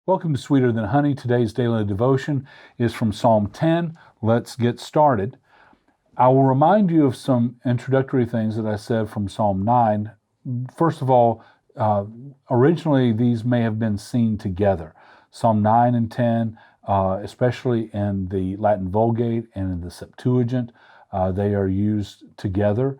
Welcome to Sweeter Than Honey. Today's daily devotion is from Psalm 10. Let's get started. I will remind you of some introductory things that I said from Psalm 9. First of all, originally these may have been seen together. Psalm 9 and 10, especially in the Latin Vulgate and in the Septuagint, they are used together.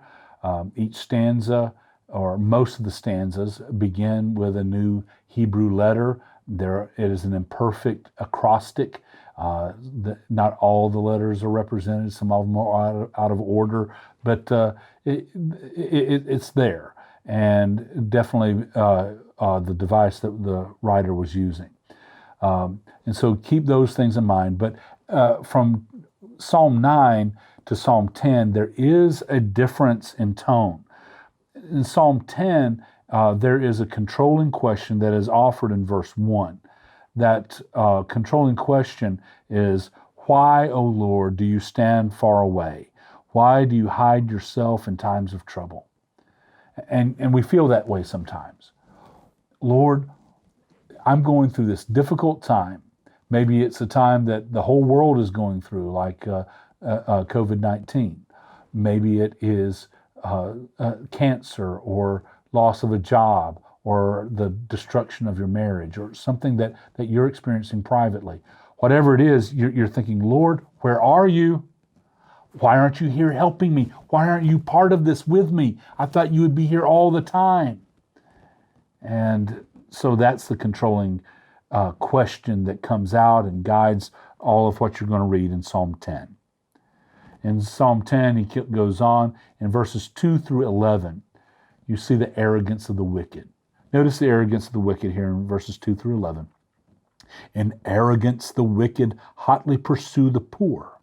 Each stanza, or most of the stanzas, begin with a new Hebrew letter. It is an imperfect acrostic. Not all the letters are represented. Some of them are out of order, but it's there, and definitely the device that the writer was using. And so keep those things in mind. But from Psalm 9 to Psalm 10, there is a difference in tone. In Psalm 10, there is a controlling question that is offered in verse 1. That controlling question is, "Why, O Lord, do you stand far away? Why do you hide yourself in times of trouble?" And we feel that way sometimes. Lord, I'm going through this difficult time. Maybe it's a time that the whole world is going through, like COVID-19. Maybe it is cancer or loss of a job or the destruction of your marriage or something that you're experiencing privately. Whatever it is, you're thinking, Lord, where are you? Why aren't you here helping me? Why aren't you part of this with me? I thought you would be here all the time. And so that's the controlling question that comes out and guides all of what you're going to read in Psalm 10. In Psalm 10, he goes on in verses 2 through 11. You see the arrogance of the wicked. Notice the arrogance of the wicked here in verses 2 through 11. In arrogance, the wicked hotly pursue the poor.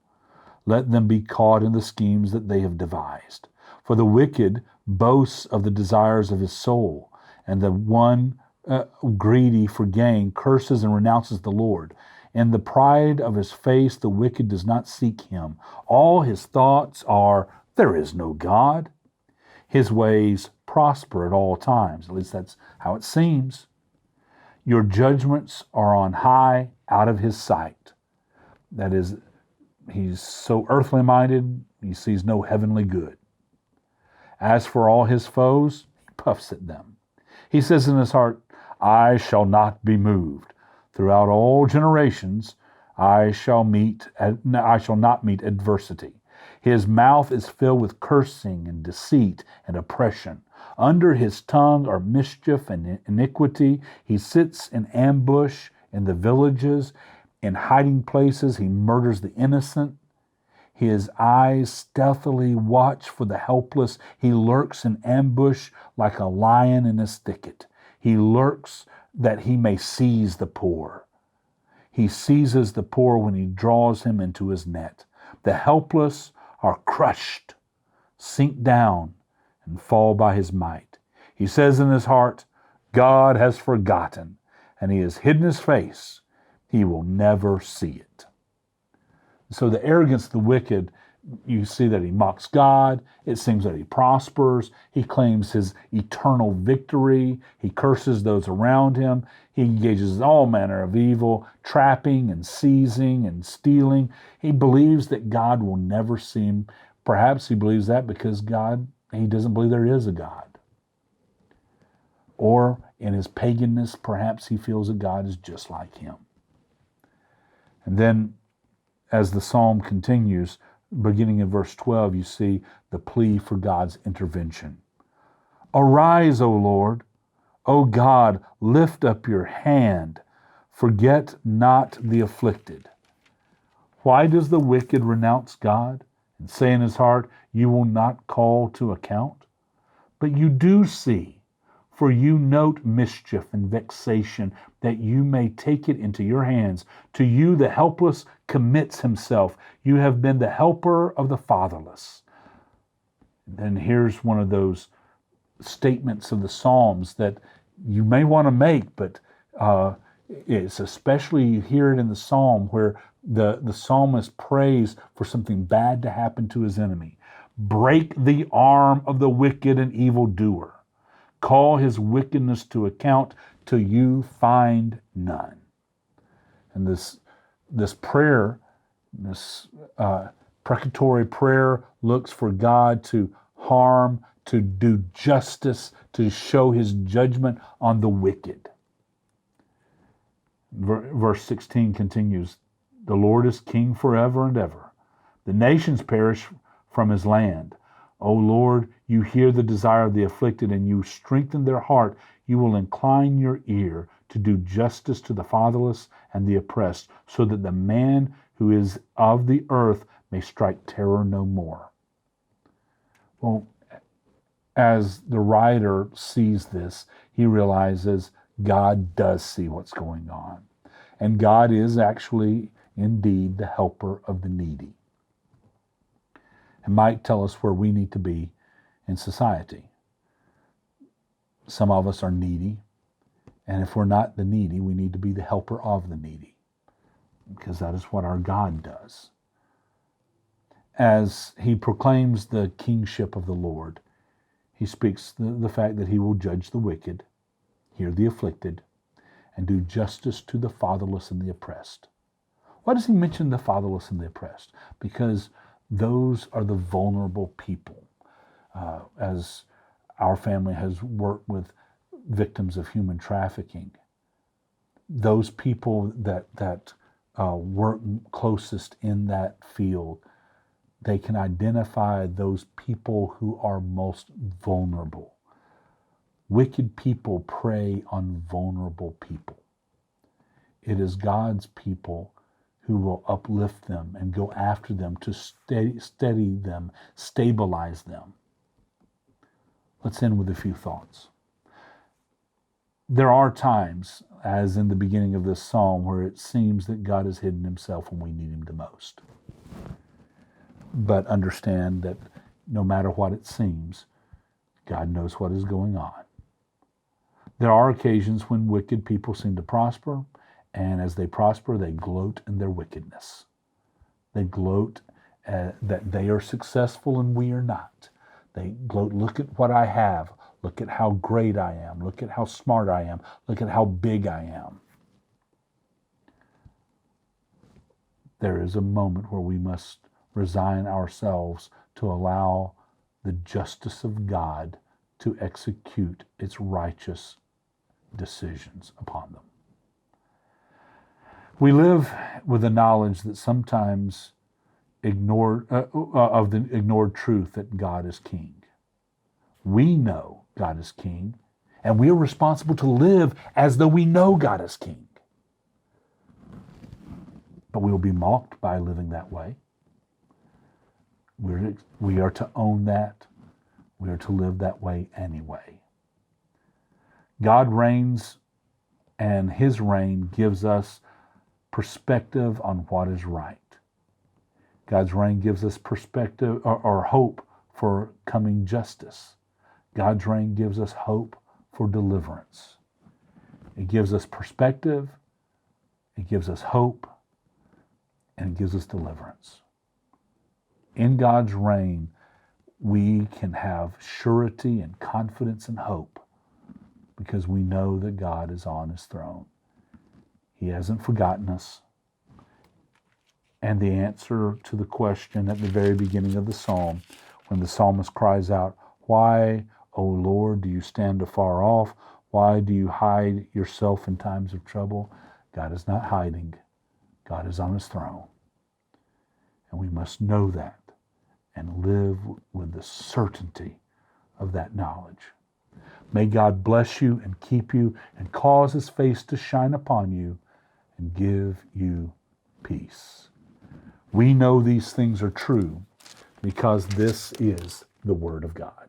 Let them be caught in the schemes that they have devised. For the wicked boasts of the desires of his soul, and the one greedy for gain curses and renounces the Lord. In the pride of his face, the wicked does not seek him. All his thoughts are, there is no God. His ways prosper at all times. At least that's how it seems. Your judgments are on high, out of his sight. That is, he's so earthly minded, he sees no heavenly good. As for all his foes, he puffs at them. He says in his heart, I shall not be moved. Throughout all generations, I shall not meet adversity. His mouth is filled with cursing and deceit and oppression. Under his tongue are mischief and iniquity. He sits in ambush in the villages. In hiding places, he murders the innocent. His eyes stealthily watch for the helpless. He lurks in ambush like a lion in his thicket. He lurks that he may seize the poor. He seizes the poor when he draws him into his net. The helpless are crushed, sink down, and fall by his might. He says in his heart, God has forgotten, and he has hidden his face. He will never see it. So the arrogance of the wicked, you see that he mocks God. It seems that he prospers. He claims his eternal victory. He curses those around him. He engages in all manner of evil, trapping and seizing and stealing. He believes that God will never see him. Perhaps he believes that because he doesn't believe there is a God. Or in his paganness, perhaps he feels that God is just like him. And then as the psalm continues, beginning in verse 12, you see the plea for God's intervention. Arise, O Lord. O God, lift up your hand. Forget not the afflicted. Why does the wicked renounce God and say in his heart, you will not call to account? But you do see, for you note mischief and vexation, that you may take it into your hands. To you the helpless commits himself. You have been the helper of the fatherless. And here's one of those statements of the Psalms that you may want to make, but it's especially, you hear it in the Psalm where the psalmist prays for something bad to happen to his enemy. Break the arm of the wicked and evildoer. Call his wickedness to account till you find none. And this prayer, this precatory prayer, looks for God to harm, to do justice, to show his judgment on the wicked. Verse 16 continues, the Lord is king forever and ever. The nations perish from his land. O Lord, you hear the desire of the afflicted, and you strengthen their heart. You will incline your ear to do justice to the fatherless and the oppressed, so that the man who is of the earth may strike terror no more. Well, as the writer sees this, he realizes God does see what's going on. And God is actually, indeed, the helper of the needy. It might tell us where we need to be in society. Some of us are needy, and if we're not the needy, we need to be the helper of the needy, because that is what our God does. As he proclaims the kingship of the Lord, he speaks the fact that he will judge the wicked, hear the afflicted, and do justice to the fatherless and the oppressed. Why does he mention the fatherless and the oppressed? Because those are the vulnerable people. As our family has worked with victims of human trafficking, those people that work closest in that field, they can identify those people who are most vulnerable. Wicked people prey on vulnerable people. It is God's people who will uplift them and go after them to steady them, stabilize them. Let's end with a few thoughts. There are times, as in the beginning of this psalm, where it seems that God has hidden himself when we need him the most. But understand that no matter what it seems, God knows what is going on. There are occasions when wicked people seem to prosper, and as they prosper, they gloat in their wickedness. They gloat that they are successful and we are not. They gloat, look at what I have. Look at how great I am. Look at how smart I am. Look at how big I am. There is a moment where we must resign ourselves to allow the justice of God to execute its righteous decisions upon them. We live with the knowledge that sometimes of the ignored truth that God is king. We know God is king, and we are responsible to live as though we know God is king. But we will be mocked by living that way. We are to own that. We are to live that way anyway. God reigns, and his reign gives us perspective on what is right. God's reign gives us perspective or hope for coming justice. God's reign gives us hope for deliverance. It gives us perspective, it gives us hope, and it gives us deliverance. In God's reign, we can have surety and confidence and hope because we know that God is on his throne. He hasn't forgotten us. And the answer to the question at the very beginning of the psalm, when the psalmist cries out, "Why, O Lord, do you stand afar off? Why do you hide yourself in times of trouble?" God is not hiding. God is on his throne. And we must know that and live with the certainty of that knowledge. May God bless you and keep you and cause his face to shine upon you and give you peace. We know these things are true because this is the Word of God.